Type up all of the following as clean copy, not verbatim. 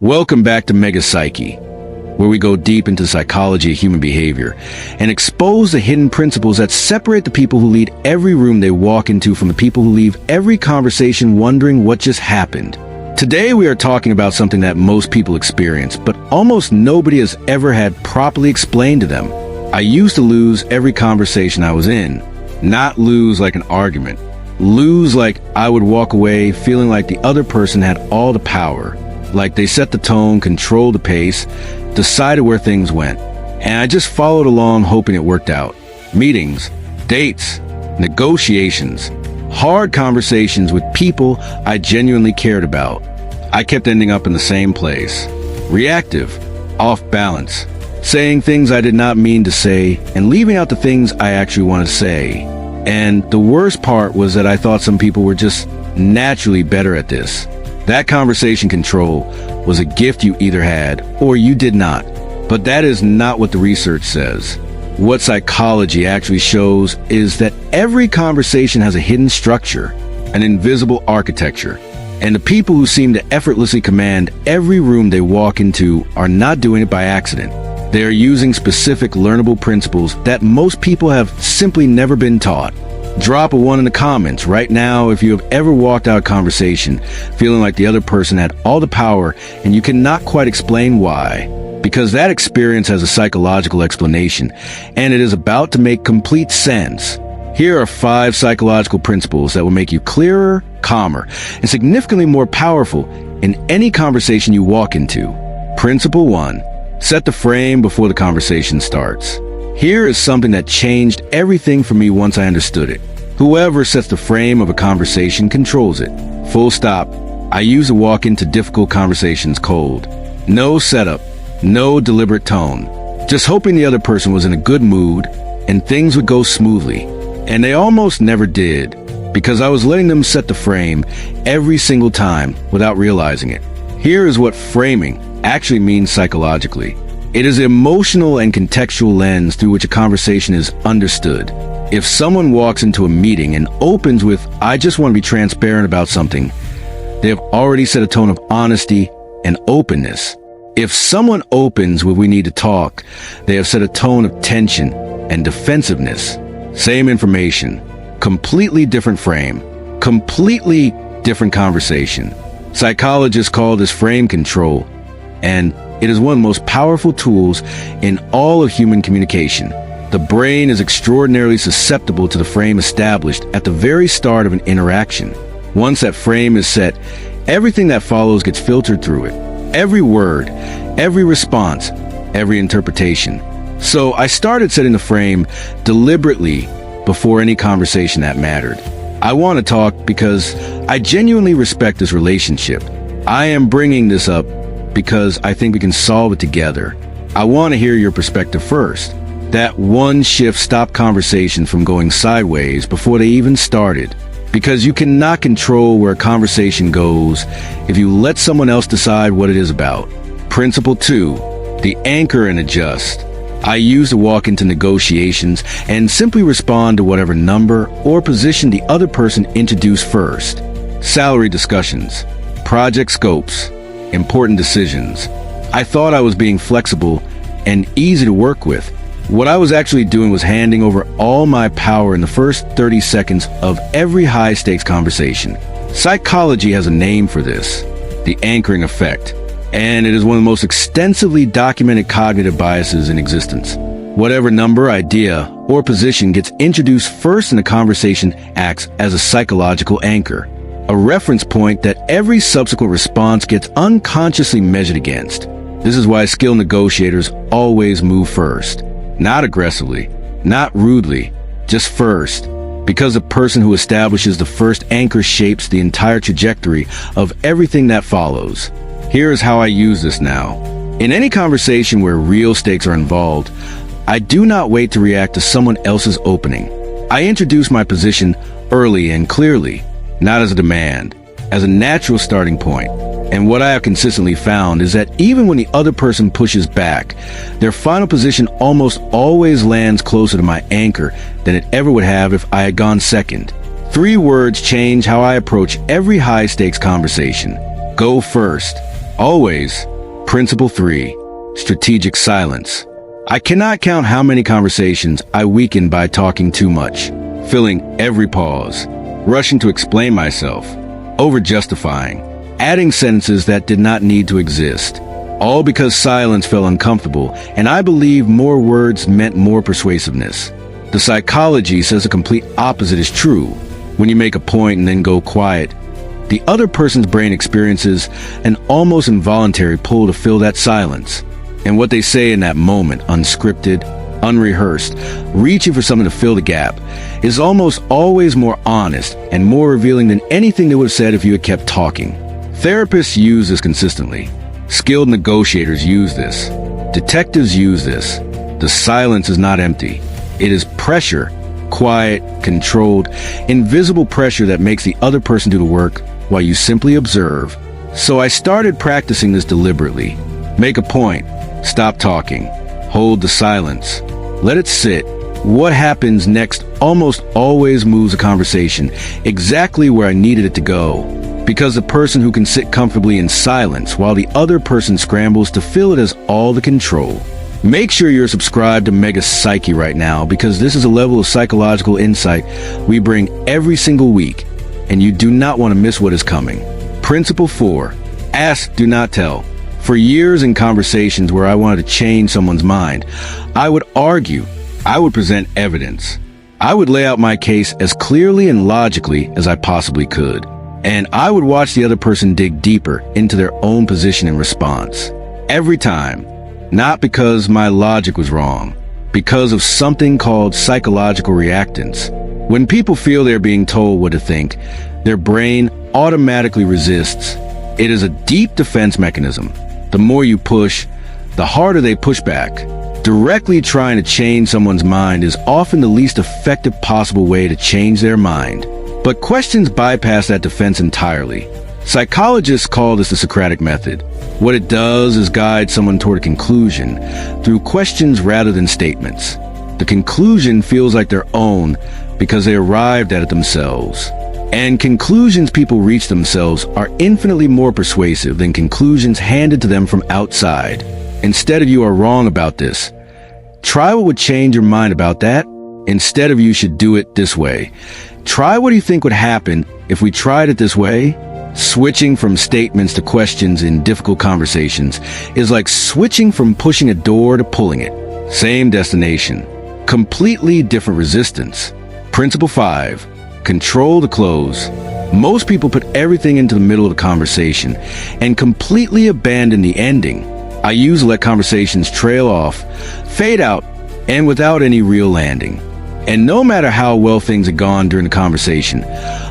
Welcome back to Mega Psyche, where we go deep into the psychology of human behavior and expose the hidden principles that separate the people who lead every room they walk into from the people who leave every conversation wondering what just happened. Today we are talking about something that most people experience, but almost nobody has ever had properly explained to them. I used to lose every conversation I was in. Not lose like an argument. Lose like I would walk away feeling like the other person had all the power. Like they set the tone, controlled the pace, decided where things went. And I just followed along hoping it worked out. Meetings, dates, negotiations, hard conversations with people I genuinely cared about. I kept ending up in the same place. Reactive, off balance, saying things I did not mean to say and leaving out the things I actually wanted to say. And the worst part was that I thought some people were just naturally better at this. That conversation control was a gift you either had or you did not. But that is not what the research says. What psychology actually shows is that every conversation has a hidden structure, an invisible architecture. And the people who seem to effortlessly command every room they walk into are not doing it by accident. They are using specific learnable principles that most people have simply never been taught. Drop a 1 in the comments right now if you have ever walked out of a conversation feeling like the other person had all the power and you cannot quite explain why. Because that experience has a psychological explanation, and it is about to make complete sense. Here are 5 psychological principles that will make you clearer, calmer, and significantly more powerful in any conversation you walk into. Principle 1. Set the frame before the conversation starts. Here is something that changed everything for me once I understood it. Whoever sets the frame of a conversation controls it. Full stop. I used to walk into difficult conversations cold. No setup, no deliberate tone. Just hoping the other person was in a good mood and things would go smoothly. And they almost never did, because I was letting them set the frame every single time without realizing it. Here is what framing actually means psychologically. It is an emotional and contextual lens through which a conversation is understood. If someone walks into a meeting and opens with, "I just want to be transparent about something," they have already set a tone of honesty and openness. If someone opens with, "We need to talk," they have set a tone of tension and defensiveness. Same information, completely different frame, completely different conversation. Psychologists call this frame control, and it is one of the most powerful tools in all of human communication. The brain is extraordinarily susceptible to the frame established at the very start of an interaction. Once that frame is set, everything that follows gets filtered through it. Every word, every response, every interpretation. So I started setting the frame deliberately before any conversation that mattered. I want to talk because I genuinely respect this relationship. I am bringing this up because I think we can solve it together. I want to hear your perspective first. That one shift stopped conversations from going sideways before they even started. Because you cannot control where a conversation goes if you let someone else decide what it is about. Principle 2. The anchor and adjust. I used to walk into negotiations and simply respond to whatever number or position the other person introduced first. Salary discussions, project scopes, important decisions. I thought I was being flexible and easy to work with. What I was actually doing was handing over all my power in the first 30 seconds of every high-stakes conversation. Psychology has a name for this, the anchoring effect, and it is one of the most extensively documented cognitive biases in existence. Whatever number, idea, or position gets introduced first in a conversation acts as a psychological anchor, a reference point that every subsequent response gets unconsciously measured against. This is why skilled negotiators always move first. Not aggressively, not rudely, just first. Because the person who establishes the first anchor shapes the entire trajectory of everything that follows. Here is how I use this now. In any conversation where real stakes are involved, I do not wait to react to someone else's opening. I introduce my position early and clearly. Not as a demand, as a natural starting point. And what I have consistently found is that even when the other person pushes back, their final position almost always lands closer to my anchor than it ever would have if I had gone second. 3 words change how I approach every high-stakes conversation. Go first. Always. Principle 3. Strategic silence. I cannot count how many conversations I weaken by talking too much, filling every pause, rushing to explain myself, over-justifying, adding sentences that did not need to exist, all because silence felt uncomfortable, and I believe more words meant more persuasiveness. The psychology says the complete opposite is true. When you make a point and then go quiet, the other person's brain experiences an almost involuntary pull to fill that silence. And what they say in that moment, unscripted, unrehearsed, reaching for something to fill the gap, is almost always more honest and more revealing than anything they would have said if you had kept talking. Therapists use this consistently. Skilled negotiators use this. Detectives use this. The silence is not empty. It is pressure, quiet, controlled, invisible pressure that makes the other person do the work while you simply observe. So I started practicing this deliberately. Make a point. Stop talking. Hold the silence. Let it sit. What happens next almost always moves a conversation exactly where I needed it to go. Because the person who can sit comfortably in silence while the other person scrambles to fill it has all the control. Make sure you're subscribed to Mega Psyche right now, because this is a level of psychological insight we bring every single week, and you do not want to miss what is coming. Principle 4. Ask, do not tell. For years in conversations where I wanted to change someone's mind, I would argue, I would present evidence. I would lay out my case as clearly and logically as I possibly could. And I would watch the other person dig deeper into their own position in response. Every time. Not because my logic was wrong, because of something called psychological reactance. When people feel they're being told what to think, their brain automatically resists. It is a deep defense mechanism. The more you push, the harder they push back. Directly trying to change someone's mind is often the least effective possible way to change their mind. But questions bypass that defense entirely. Psychologists call this the Socratic method. What it does is guide someone toward a conclusion through questions rather than statements. The conclusion feels like their own because they arrived at it themselves. And conclusions people reach themselves are infinitely more persuasive than conclusions handed to them from outside. Instead of "you are wrong about this," try what would change your mind about that. Instead of "you should do it this way," try what do you think would happen if we tried it this way? Switching from statements to questions in difficult conversations is like switching from pushing a door to pulling it. Same destination, completely different resistance. Principle 5. Control the close. Most people put everything into the middle of the conversation and completely abandon the ending. I usually let conversations trail off, fade out, and without any real landing. And no matter how well things had gone during the conversation,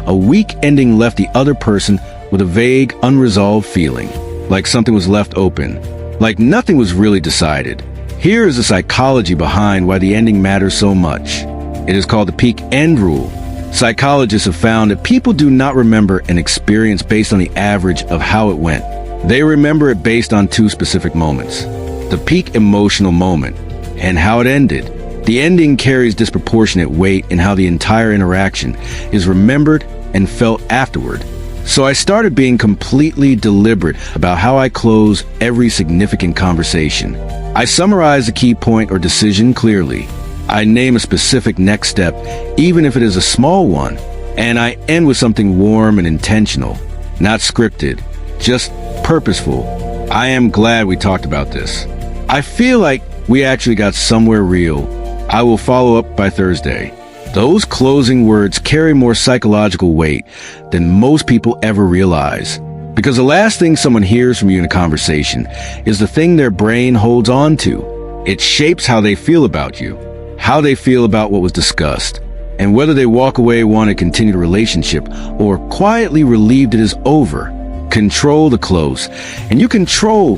a weak ending left the other person with a vague, unresolved feeling, like something was left open, like nothing was really decided. Here is the psychology behind why the ending matters so much. It is called the peak end rule. Psychologists have found that people do not remember an experience based on the average of how it went. They remember it based on two specific moments: the peak emotional moment and how it ended. The ending carries disproportionate weight in how the entire interaction is remembered and felt afterward. So I started being completely deliberate about how I close every significant conversation. I summarize the key point or decision clearly. I name a specific next step, even if it is a small one. And I end with something warm and intentional, not scripted, just purposeful. I am glad we talked about this. I feel like we actually got somewhere real. I will follow up by Thursday. Those closing words carry more psychological weight than most people ever realize. Because the last thing someone hears from you in a conversation is the thing their brain holds on to. It shapes how they feel about you, how they feel about what was discussed, and whether they walk away wanting to continue the relationship or quietly relieved it is over. Control the close, and you control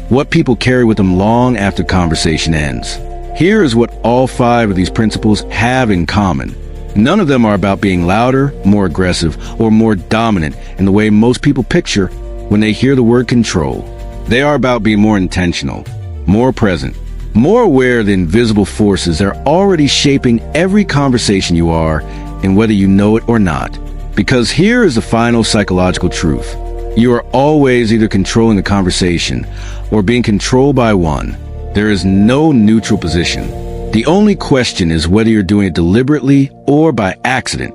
what people carry with them long after conversation ends. Here is what all 5 of these principles have in common. None of them are about being louder, more aggressive, or more dominant in the way most people picture when they hear the word control. They are about being more intentional, more present, more aware of the invisible forces that are already shaping every conversation you are, and whether you know it or not. Because here is the final psychological truth. You are always either controlling the conversation or being controlled by one. There is no neutral position. The only question is whether you're doing it deliberately or by accident.